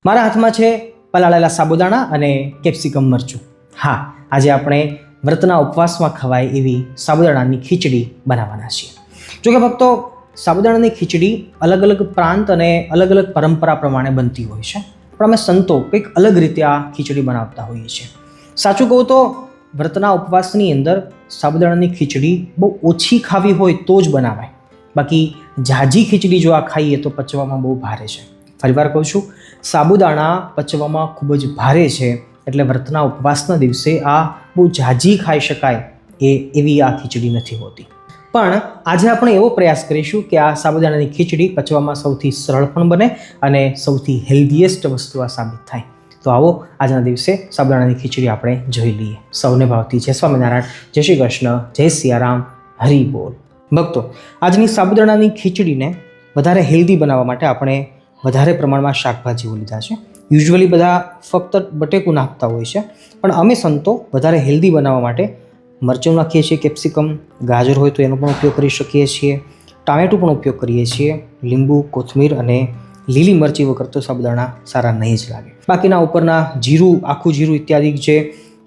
મારા હાથમાં છે પલાળેલા સાબુદાણા અને કેપ્સિકમ મરચું. હા, આજે આપણે વ્રતના ઉપવાસમાં ખવાય એવી સાબુદાણાની ખીચડી બનાવવાના છીએ. જોકે ભક્તો, સાબુદાણાની ખીચડી અલગ અલગ પ્રાંત અને અલગ અલગ પરંપરા પ્રમાણે બનતી હોય છે, પણ અમે સંતો કંઈક અલગ રીતે આ ખીચડી બનાવતા હોઈએ છીએ. સાચું કહું તો વ્રતના ઉપવાસની અંદર સાબુદાણાની ખીચડી બહુ ઓછી ખાવી હોય તો જ બનાવાય. બાકી ઝાઝી ખીચડી જો આ ખાઈએ તો પચવામાં બહુ ભારે છે. ફરીવાર કહું છું, સાબુદાણા પચવામાં ખૂબ જ ભારે છે, એટલે વ્રતના ઉપવાસના દિવસે આ બહુ ઝાઝી ખાઈ શકાય એવી આ ખીચડી નથી હોતી. પણ આજે આપણે એવો પ્રયાસ કરીશું કે આ સાબુદાણાની ખીચડી પચવામાં સૌથી સરળ પણ બને અને સૌથી હેલ્ધીએસ્ટ વસ્તુ આ સાબિત થાય. તો આવો આજના દિવસે સાબુદાણાની ખીચડી આપણે જોઈ લઈએ. સૌને ભાવતી જય સ્વામિનારાયણ, જય શ્રી કૃષ્ણ, જય સિયારામ, હરિ બોલ. ભક્તો, આજની સાબુદાણાની ખીચડીને વધારે હેલ્ધી બનાવવા માટે આપણે વધારે પ્રમાણમાં શાકભાજીઓ લીધા છે. યુઝ્યુઅલી બધા ફક્ત બટેકું નાખતા હોય છે, પણ અમે સંતો વધારે હેલ્ધી બનાવવા માટે મરચું નાખીએ છીએ, કેપ્સિકમ, ગાજર હોય તો એનો પણ ઉપયોગ કરી શકીએ છીએ, ટામેટું પણ ઉપયોગ કરીએ છીએ, લીંબુ, કોથમીર અને લીલી મરચી વગર તો સાબુદાણા સારા નહીં જ લાગે. બાકીના ઉપરના જીરું, આખું જીરું ઇત્યાદિ જે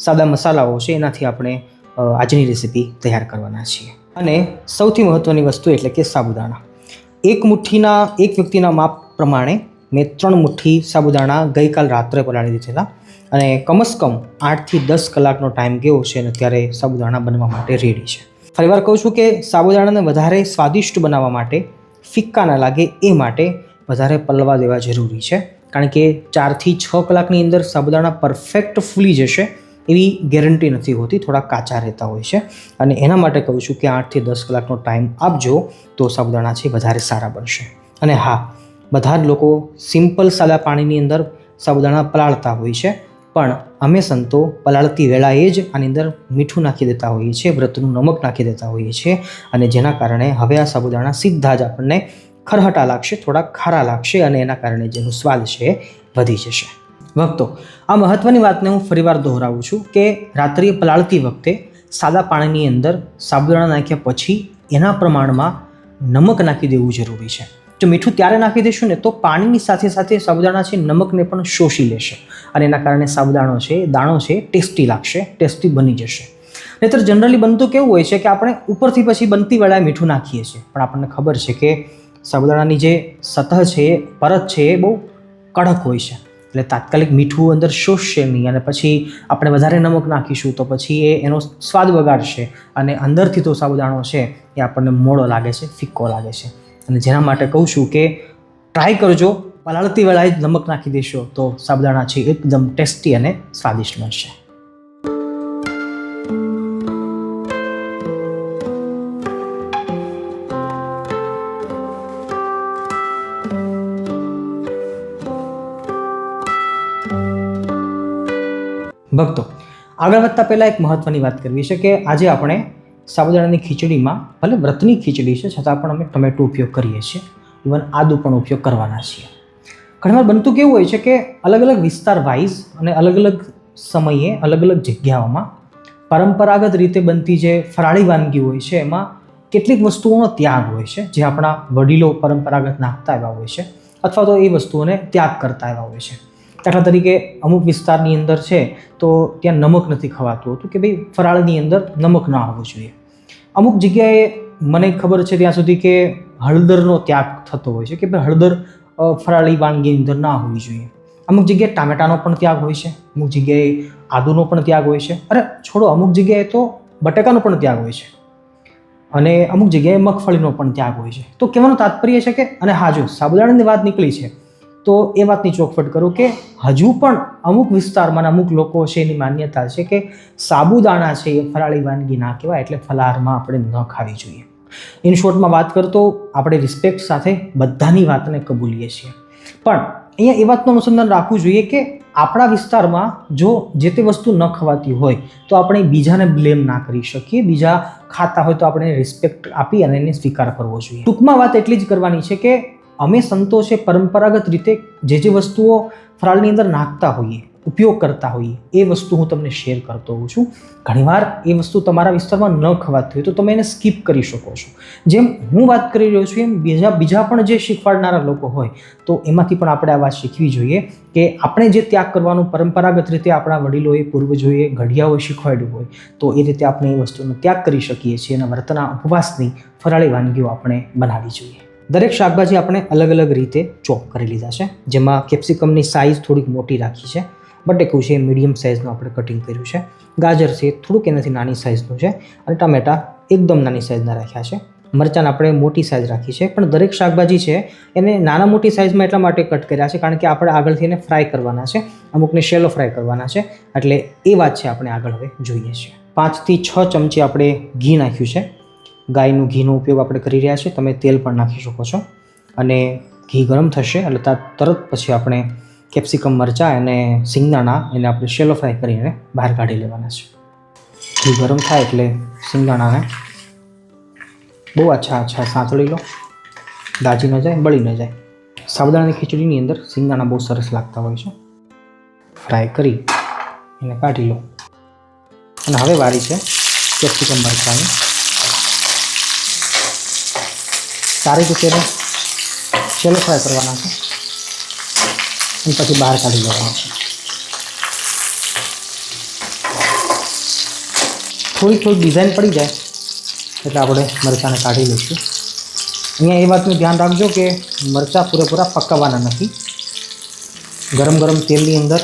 સાદા મસાલાઓ છે એનાથી આપણે આજની રેસીપી તૈયાર કરવાના છીએ. અને સૌથી મહત્ત્વની વસ્તુ એટલે કે સાબુદાણા. એક વ્યક્તિના માપ પ્રમાણે મેં 3 મુઠ્ઠી સાબુદાણા ગઈકાલ રાત્રે પલાળી દીધેલા અને કમસકમ 8 થી 10 કલાકનો ટાઈમ ગયો છે અને ત્યારે સાબુદાણા બનવા માટે રેડી છે. ફરીવાર કહું છું કે સાબુદાણાને વધારે સ્વાદિષ્ટ બનાવવા માટે, ફિક્કા ના લાગે એ માટે વધારે પલળવા દેવા જરૂરી છે, કારણ કે 4 થી 6 કલાકની અંદર સાબુદાણા પરફેક્ટ ફૂલી જશે એવી ગેરંટી નથી હોતી, થોડા કાચા રહેતા હોય છે. અને એના માટે કહું છું કે 8 થી 10 કલાકનો ટાઈમ આપજો તો સાબુદાણા છે વધારે સારા બનશે. અને હા, બધા જ લોકો સિમ્પલ સાદા પાણીની અંદર સાબુદાણા પલાળતા હોય છે, પણ અમે સંતો પલાળતી વેળાએ જ આની અંદર મીઠું નાખી દેતા હોઈએ છીએ, વ્રતનું નમક નાખી દેતા હોઈએ છીએ, અને જેના કારણે હવે આ સાબુદાણા સીધા જ આપણને ખરહટા લાગશે, થોડા ખારા લાગશે અને એના કારણે જેનો સ્વાદ છે એ વધી જશે. ભક્તો, આ મહત્ત્વની વાતને હું ફરીવાર દોહરાવું છું કે રાત્રિએ પલાળતી વખતે સાદા પાણીની અંદર સાબુદાણા નાખ્યા પછી એના પ્રમાણમાં નમક નાખી દેવું જરૂરી છે. જો મીઠું ત્યારે નાખી દઈશું ને તો પાણીની સાથે સાથે સાબુદાણા છે નમકને પણ શોષી લેશે અને એના કારણે દાણો છે ટેસ્ટી લાગશે, ટેસ્ટી બની જશે. નહીંતર જનરલી બનતું કેવું હોય છે કે આપણે ઉપરથી પછી બનતી વેળાએ મીઠું નાખીએ છીએ, પણ આપણને ખબર છે કે સાબુદાણાની જે સતહ છે, પરત છે એ બહુ કડક હોય છે, એટલે તાત્કાલિક મીઠું અંદર શોષશે નહીં અને પછી આપણે વધારે નમક નાખીશું તો પછી એનો સ્વાદ બગાડશે અને અંદરથી તો સાબુદાણો છે એ આપણને મોળો લાગે છે, ફિક્કો લાગે છે. અને જેના માટે કહું છું કે ટ્રાય કરજો, પલાળતી વેળાએ જ નમક નાખી દેશો તો સાબુદાણા છે એકદમ ટેસ્ટી અને સ્વાદિષ્ટ બનશે. ભક્તો, આગળ વધતા પહેલાં એક મહત્ત્વની વાત કરવી છે કે આજે આપણે સાબુદાણાની ખીચડીમાં, ભલે વ્રતની ખીચડી છે છતાં પણ અમે ટમેટું ઉપયોગ કરીએ છીએ, ઇવન આદુ પણ ઉપયોગ કરવાના છીએ. ઘણીવાર બનતું કેવું હોય છે કે અલગ અલગ વિસ્તાર વાઇઝ અને અલગ અલગ સમયે અલગ અલગ જગ્યાઓમાં પરંપરાગત રીતે બનતી જે ફરાળી વાનગી હોય છે એમાં કેટલીક વસ્તુઓનો ત્યાગ હોય છે, જે આપણા વડીલો પરંપરાગત નાખતા આવ્યા હોય છે અથવા તો એ વસ્તુઓને ત્યાગ કરતા આવ્યા હોય છે. દાખલા તરીકે અમુક વિસ્તારની અંદર છે તો ત્યાં નમક નથી ખવાતું હતું કે ભાઈ ફરાળની અંદર નમક ના હોવું જોઈએ. અમુક જગ્યાએ મને ખબર છે ત્યાં સુધી કે હળદરનો ત્યાગ થતો હોય છે કે ભાઈ હળદર ફરાળી વાનગીની અંદર ના હોવી જોઈએ. અમુક જગ્યાએ ટામેટાનો પણ ત્યાગ હોય છે, અમુક જગ્યાએ આદુનો પણ ત્યાગ હોય છે, છોડો, અમુક જગ્યાએ તો બટેકાનો પણ ત્યાગ હોય છે અને અમુક જગ્યાએ મગફળીનો પણ ત્યાગ હોય છે. તો કહેવાનું તાત્પર્ય છે કે, અને હા, જો સાબુદાણાની વાત નીકળી છે તો એ વાતની ચોખવટ કરું કે હજુ પણ અમુક વિસ્તારમાં અમુક લોકો છે એની માન્યતા છે કે સાબુદાણા છે એ ફરાળી વાનગી ના કહેવાય, એટલે ફલાહારમાં આપણે ન ખાવી જોઈએ. ઇન શોર્ટમાં વાત કરતો આપણે રિસ્પેક્ટ સાથે બધાની વાતને કબૂલીએ છીએ, પણ અહીંયા એ વાતનું અનુસંધાન રાખવું જોઈએ કે આપણા વિસ્તારમાં જો જે તે વસ્તુ ન ખવાતી હોય તો આપણે બીજાને બ્લેમ ના કરી શકીએ. બીજા ખાતા હોય તો આપણે રિસ્પેક્ટ આપી અને એને સ્વીકાર કરવો જોઈએ. ટૂંકમાં વાત એટલી જ કરવાની છે કે અમે સંતો છે પરંપરાગત રીતે જે વસ્તુઓ ફરાળની અંદર નાખતા હોઈએ ઉપયોગ કરતા હોઈએ એ વસ્તુ હું તમને શેર કરતો હોઉં છું. ઘણીવાર એ વસ્તુ તમારા વિસ્તારમાં ન ખવાતી હોય તો તમે એને સ્કીપ કરી શકો છો. જેમ હું વાત કરી રહ્યો છું એમ બીજા પણ જે શીખવાડનારા લોકો હોય તો એમાંથી પણ આપણે આ વાત શીખવી જોઈએ કે આપણે જે ત્યાગ કરવાનું પરંપરાગત રીતે આપણા વડીલોએ પૂર્વજોએ ઘડિયાઓએ શીખવાડ્યું હોય તો એ રીતે આપણે એ વસ્તુનો ત્યાગ કરી શકીએ છીએ અને વ્રતના ઉપવાસની ફરાળી વાનગીઓ આપણે બનાવવી જોઈએ. દરેક શાકભાજી આપણે અલગ અલગ રીતે ચોપ કરી લીધા છે, જેમાં કેપ્સિકમની સાઇઝ થોડીક મોટી રાખી છે, બટેકું છે મીડિયમ સાઇઝનું આપણે કટિંગ કર્યું છે, ગાજર છે થોડુંક એનાથી નાની સાઇઝનું છે અને ટામેટાં એકદમ નાની સાઇઝના રાખ્યા છે. મરચાં આપણે મોટી સાઇઝ રાખી છે, પણ દરેક શાકભાજી છે એને નાના મોટી સાઇઝમાં એટલા માટે કટ કર્યા છે કારણ કે આપણે આગળથી એને ફ્રાય કરવાના છે, અમુકને શેલો ફ્રાય કરવાના છે, એટલે એ વાત છે આપણે આગળ હવે જોઈએ છીએ. 5 થી 6 ચમચી આપણે ઘી નાખ્યું છે. ગાયનું ઘીનો ઉપયોગ આપણે કરી રહ્યા છીએ, તમે તેલ પણ નાખી શકો છો. અને ઘી ગરમ થશે એટલે તરત પછી આપણે કેપ્સિકમ મરચાં અને સિંગદાણા એને આપણે શેલો ફ્રાય કરીને બહાર કાઢી લેવાના છે. ઘી ગરમ થાય એટલે સિંગદાણાને બહુ આછા સાંતળી લો, દાજી ન જાય, બળી ન જાય. સાબુદાણાની ખીચડીની અંદર સિંગદાણા બહુ સરસ લાગતા હોય છે. ફ્રાય કરી એને કાઢી લો. અને હવે વારી છે કેપ્સિકમ મરચાંની. સારી રીતે એને શેલો ફ્રાય કરવાના છે અને પછી બહાર કાઢી લેવાના છે. થોડી ડિઝાઇન પડી જાય એટલે આપણે મરચાંને કાઢી લઈશું. અહીંયા એ વાતનું ધ્યાન રાખજો કે મરચાં પૂરેપૂરા પકાવવાના નથી. ગરમ તેલની અંદર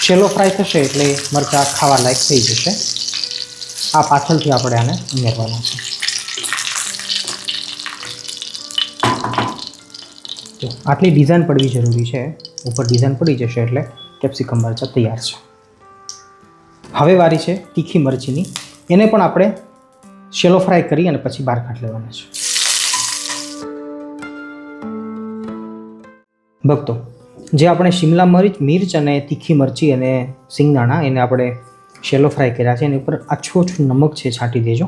શેલો ફ્રાય થશે એટલે મરચાં ખાવા લાયક થઈ જશે. આ પાછળથી આપણે આને ઉમેરવાના છે. તો આટલી ડિઝાઇન પડવી જરૂરી છે. ઉપર ડિઝાઇન પડી જશે એટલે કેપ્સિકમ મરચાં તૈયાર છે. હવે વારી છે તીખી મરચીની. એને પણ આપણે શેલો ફ્રાય કરી અને પછી બહાર કાઢી લેવાના છે. ભક્તો, જે આપણે શિમલા મિર્ચ અને તીખી મરચી અને સિંગદાણા એને આપણે શેલો ફ્રાય કર્યા છે એની ઉપર આછું નમક છે છાંટી દેજો,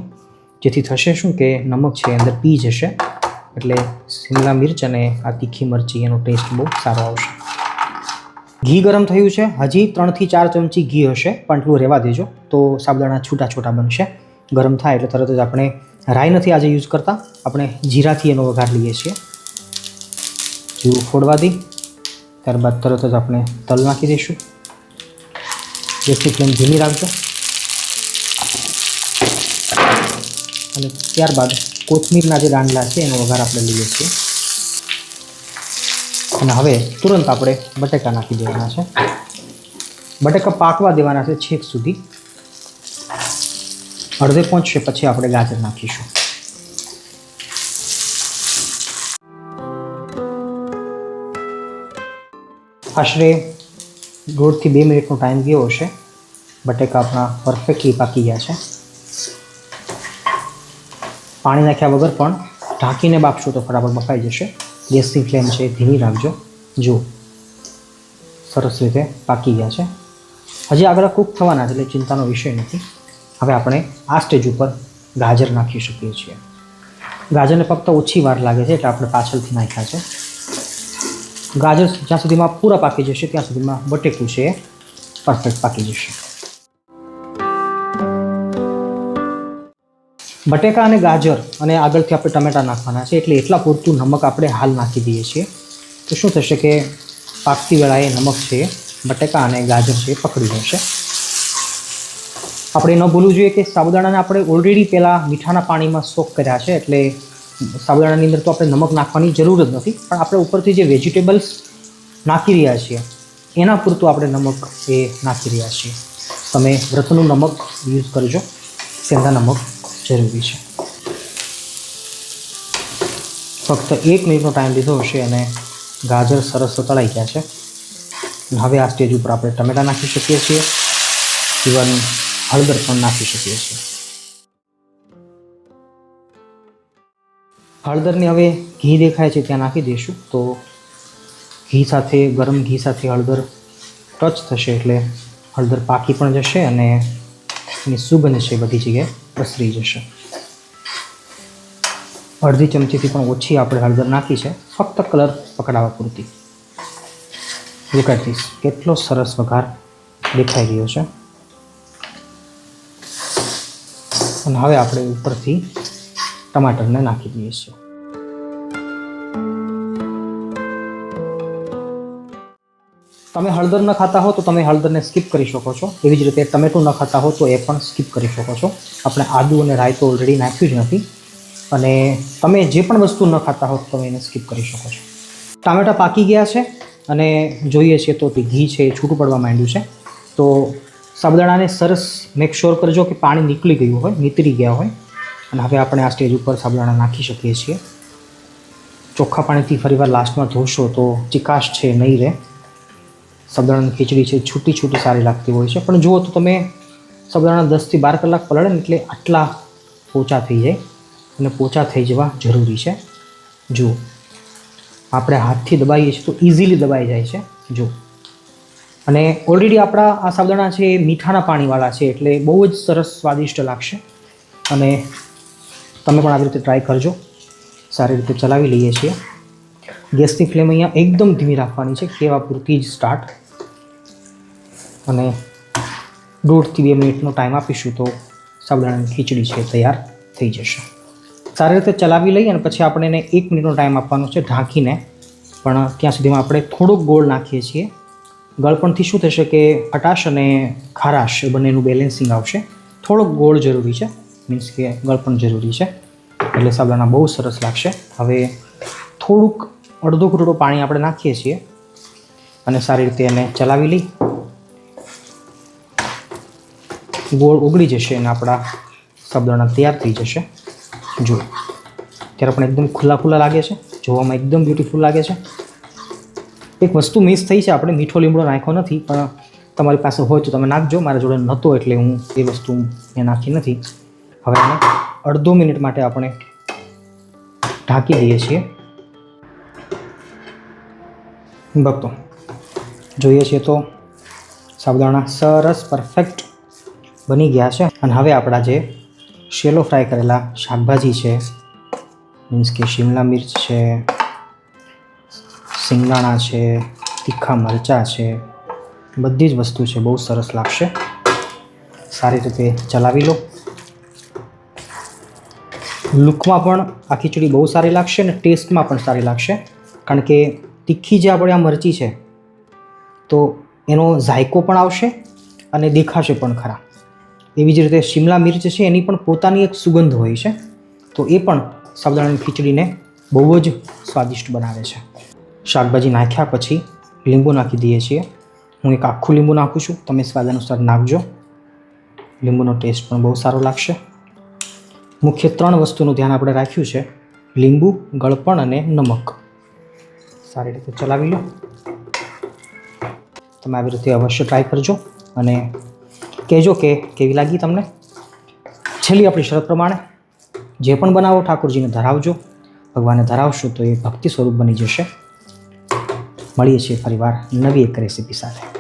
જેથી થશે શું કે નમક છે અંદર પી જશે એટલે શિમલા મિર્ચ અને આ તીખી મરચી એનો ટેસ્ટ બહુ સારો આવશે. ઘી ગરમ થયું છે, હજી 3 થી 4 ચમચી ઘી હશે, પણ એટલું રહેવા દેજો તો સાબુદાણા છૂટા બનશે. ગરમ થાય એટલે તરત જ આપણે રાઈ નથી આજે યુઝ કરતા, આપણે જીરાથી એનો વઘાર લઈએ છીએ. જીરું ફોડવા દઈ ત્યારબાદ તરત જ આપણે તલ નાખી દઈશું. ગેસની ફ્લેમ ધીમી રાખજો અને ત્યારબાદ કોથમીરના જે દાંડલા છે એનો વઘાર આપણે લઈએ છીએ. અને હવે તુરંત આપણે બટેકા નાખી દેવાના છે. બટેકા પાકવા દેવાના છે છેક સુધી. અડધે પહોંચશે પછી આપણે ગાજર નાખીશું. આશરે 1.5 થી 2 મિનિટનો ટાઈમ ગયો હશે. બટેકા આપણા પરફેક્ટલી પાકી ગયા છે. પાણી નાખ્યા વગર પણ ઢાંકીને બાફશો તો ફટાફટ બફાઈ જશે. ગેસની ફ્લેમ છે ધીમી રાખજો. જો સરસ રીતે પાકી ગયા છે. હજી આગળ કૂક થવાના છે એટલે ચિંતાનો વિષય નથી. હવે આપણે આ સ્ટેજ ઉપર ગાજર નાખી શકીએ છીએ. ગાજરને ફક્ત ઓછી વાર લાગે છે એટલે આપણે પાછળથી નાખ્યા છે. ગાજર જ્યાં સુધીમાં પૂરા પાકી જશે ત્યાં સુધીમાં બટેકું છે એ પરફેક્ટ પાકી જશે. બટેકા અને ગાજર અને આગળથી આપણે ટમેટાં નાખવાના છે એટલે એટલા પૂરતું નમક આપણે હાલ નાખી દઈએ છીએ. તો શું થશે કે પાકતી વેળાએ નમક છે બટેકા અને ગાજર છે પકડી જશે. આપણે ન ભૂલવું જોઈએ કે સાબુદાણાને આપણે ઓલરેડી પહેલાં મીઠાના પાણીમાં સોક કર્યા છે એટલે સાબુદાણાની અંદર તો આપણે નમક નાખવાની જરૂર જ નથી, પણ આપણે ઉપરથી જે વેજીટેબલ્સ નાખી રહ્યા છીએ એના પૂરતું આપણે નમક એ નાખી રહ્યા છીએ. તમે વ્રતનું નમક યુઝ કરજો, સેંધા નમક જરૂરી છે. ફક્ત 1 મિનિટનો ટાઈમ લીધો હશે અને ગાજર સરસ તળાઈ ગયા છે. હવે આ સ્ટેજ ઉપર આપણે ટમેટાં નાખી શકીએ છીએ, ઇવન હળદર પણ નાખી શકીએ છીએ. હળદરની હવે ઘી દેખાય છે ત્યાં નાખી દઈશું તો ઘી સાથે ગરમ ઘી સાથે હળદર ટચ થશે એટલે હળદર પાકી પણ જશે અને એની સુગંધ છે બધી જગ્યાએ પ્રસરી જશે. અડધી ચમચીથી પણ ઓછી આપણે હળદર નાખી છે, ફક્ત કલર પકડાવવા પૂરતી. લુક એટ ધીસ, કેટલો સરસ વઘાર દેખાઈ રહ્યો છે. અને હવે આપણે ઉપરથી ટમાટરને નાખી દઈએ છીએ. તમે હળદર ન ખાતા હો તો તમે હળદરને સ્કીપ કરી શકો છો. એવી જ રીતે ટમેટું ન ખાતા હો તો એ પણ સ્કીપ કરી શકો છો. આપણે આદુ અને રાઈ તો ઓલરેડી નાખ્યું જ નથી. અને તમે જે પણ વસ્તુ ન ખાતા હો તો તમે એને સ્કીપ કરી શકો છો. ટામેટાં પાકી ગયા છે અને જોઈએ છીએ તો ઘી છે એ છૂટું પડવા માંડ્યું છે. તો સાબુદાણાને સરસ મેક શ્યોર કરજો કે પાણી નીકળી ગયું હોય, નીતરી ગયા હોય. અને હવે આપણે આ સ્ટેજ ઉપર સાબુદાણા નાખી શકીએ છીએ. ચોખ્ખા પાણીથી ફરીવાર લાસ્ટમાં ધોશો તો ચિકાશ છે નહીં રહે. સાબુદાણાની ખીચડી છે છૂટી છૂટી સારી લાગતી હોય છે. પણ જુઓ તો તમે સાબુદાણા 10થી 12 કલાક પલળે ને એટલે આટલા પોચા થઈ જાય. અને પોચા થઈ જવા જરૂરી છે. જુઓ, આપણે હાથથી દબાવીએ છીએ તો ઇઝીલી દબાઈ જાય છે. જુઓ, અને ઓલરેડી આપણા આ સાબુદાણા છે એ મીઠાના પાણીવાળા છે એટલે બહુ જ સરસ સ્વાદિષ્ટ લાગશે. અને તમે પણ આવી રીતે ટ્રાય કરજો. સારી રીતે ચલાવી લઈએ છીએ. ગેસની ફ્લેમ અહીંયા એકદમ ધીમી રાખવાની છે, કેવા પૂરતી જ સ્ટાર્ટ. અને 1.5થી 2 મિનિટનો ટાઈમ આપીશું તો સાબુદાણાની ખીચડી છે તૈયાર થઈ જશે. સારી રીતે ચલાવી લઈએ અને પછી આપણે એને 1 મિનિટનો ટાઈમ આપવાનો છે ઢાંકીને. પણ ત્યાં સુધીમાં આપણે થોડુંક ગોળ નાખીએ છીએ. ગળપણથી શું થશે કે ખટાશ અને ખારાશ બંનેનું બેલેન્સિંગ આવશે. થોડોક ગોળ જરૂરી છે, મીન્સ કે ગળપણ જરૂરી છે, એટલે સાબુદાણા બહુ સરસ લાગશે. હવે થોડુંક અડધો ઘૂંટડો પાણી આપણે નાખીએ છીએ અને સારી રીતે એને ચલાવી લઈ. ગોળ ઓગળી જશે અને આપણા સાબુદાણા તૈયાર થઈ જશે. જુઓ, ત્યારે પણ એકદમ ખુલ્લા ખુલ્લા લાગે છે, જોવામાં એકદમ બ્યુટીફુલ લાગે છે. એક વસ્તુ મિસ થઈ છે, આપણે મીઠો લીમડો નાખ્યો નથી, પણ તમારી પાસે હોય તો તમે નાખજો. મારા જોડે નહોતો એટલે હું એ વસ્તુ મેં નાખી નથી. હવે આને 1/2 મિનિટ માટે આપણે ઢાંકી દઈએ છીએ. ભક્તો, જોઈએ છીએ તો સાબુદાણા સરસ પરફેક્ટ બની ગયા છે. અને હવે આપણા જે શેલો ફ્રાય કરેલા શાકભાજી છે, મીન્સ કે શિમલા મિર્ચ છે, સિંગદાણા છે, તીખા મરચાં છે, બધી જ વસ્તુ છે બહુ સરસ લાગશે. સારી રીતે ચલાવી લો. લુકમાં પણ આ ખીચડી બહુ સારી લાગશે અને ટેસ્ટમાં પણ સારી લાગશે. કારણ કે તીખી જે આપણે આ મરચી છે તો એનો ઝાયકો પણ આવશે અને દેખાશે પણ ખરા. એવી જ રીતે શિમલા મિર્ચ છે એની પણ પોતાની એક સુગંધ હોય છે, તો એ પણ સાબુદાણાની ખીચડીને બહુ જ સ્વાદિષ્ટ બનાવે છે. શાકભાજી નાખ્યા પછી લીંબુ નાખી દઈએ છીએ. હું એક આખું લીંબુ નાખું છું, તમે સ્વાદ અનુસાર નાખજો. લીંબુનો ટેસ્ટ પણ બહુ સારો લાગશે. મુખ્ય 3 વસ્તુનું ધ્યાન આપણે રાખ્યું છે: લીંબુ, ગળપણ અને નમક. સારી રીતે ચલાવી લો. તમે આવી રીતે અવશ્ય ટ્રાય કરજો અને કહેજો કે કેવી લાગી તમને. છેલ્લી આપણી શરત પ્રમાણે જે પણ બનાવો ઠાકોરજીને ધરાવજો. ભગવાનને ધરાવશો તો એ ભક્તિ સ્વરૂપ બની જશે. મળીએ છીએ ફરીવાર નવી એક રેસીપી સાથે.